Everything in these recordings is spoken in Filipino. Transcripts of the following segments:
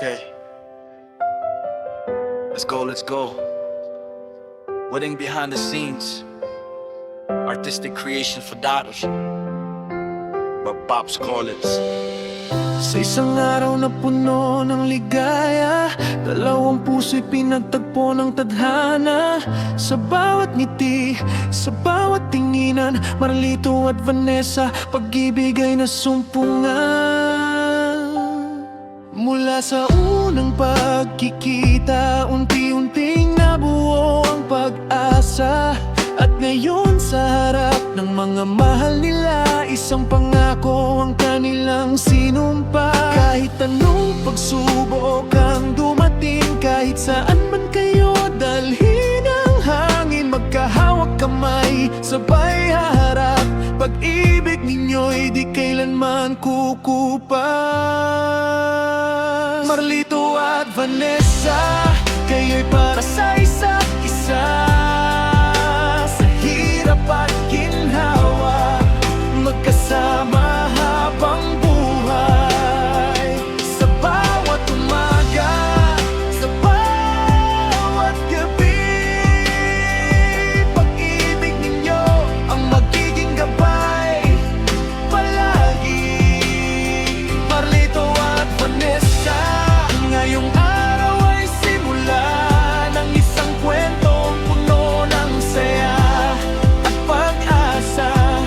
Okay, let's go. Wedding behind the scenes, artistic creation for daughters, but Pops Collins. Sa isang araw na puno ng ligaya, dalawang puso'y pinagtagpo ng tadhana. Sa bawat ngiti, sa bawat tinginan, Marlito at Vanessa, pag-ibig ay nasumpungan. Mula sa unang pagkikita, unti-unting nabuo ang pag-asa. At ngayon sa harap ng mga mahal nila, isang pangako ang kanilang sinumpa. Kahit anong pagsubok ang dumating, kahit saan man kayo dalhin ang hangin, magkahawak kamay, sabay haharap. Pag-ibig ninyo'y di kailanman kukupas. Marlito at Vanessa, kayo'y para sa isa't isa. Magkasama habang buhay, sa bawat umaga, sa bawat gabi. Pag-ibig ninyo ang magiging gabay palagi. Marlito at Vanessa, ngayong araw ay simula ng isang kwentong puno ng saya at pag-asa.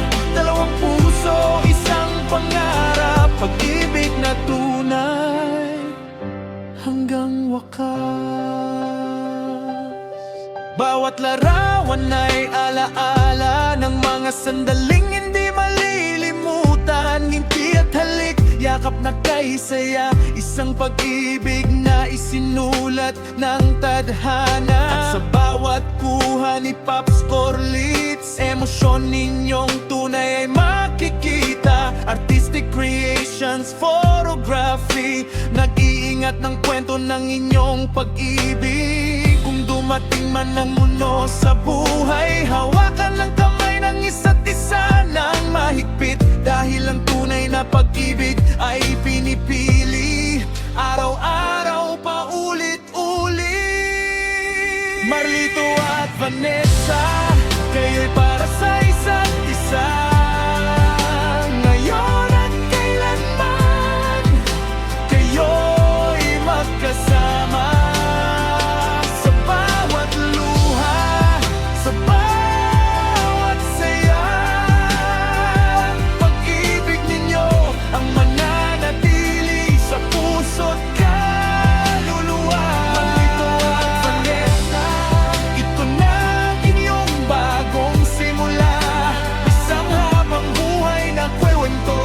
Pag-ibig na tunay hanggang wakas. Bawat larawan ay alaala ng mga sandaling hindi malilimutan. Ngiti at halik, yakap na kay saya, isang pag-ibig na isinulat ng tadhana. At sa bawat kuha ni Pops Corlitz, emosyon ninyong tunay ay makikita. Artistic creations, photography, nag-iingat ng kwento ng inyong pag-ibig. Kung dumating man ang muno sa buhay, hawakan ng kamay ng isa't isa ng mahigpit. Dahil ang tunay na pag-ibig ay pinipili, araw-araw pa ulit-ulit. Marlito at Vanessa, kayo'y para sa isa't isa. Ngayon at kailanman, kayo'y magkasama. Sa bawat luha, sa bawat saya, pag-ibig ninyo ang mananatili sa puso't kaluluwa. Marlito at Vanessa, ito na ang inyong bagong simula. Isang habang buhay na kwento,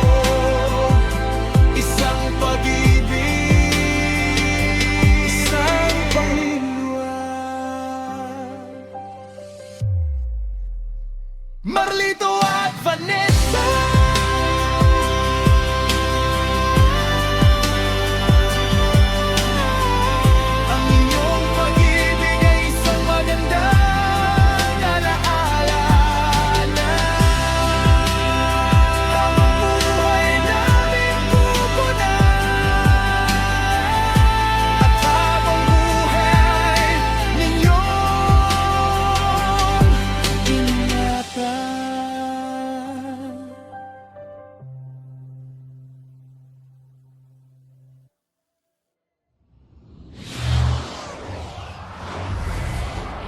isang pag-ibig, isang panghiluan. Marlito at Vanessa, ang inyong pag-ibig ay isang magandang alaala na habang buhay namin pupunan. At habang buhay ninyong ingatan.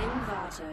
Envato.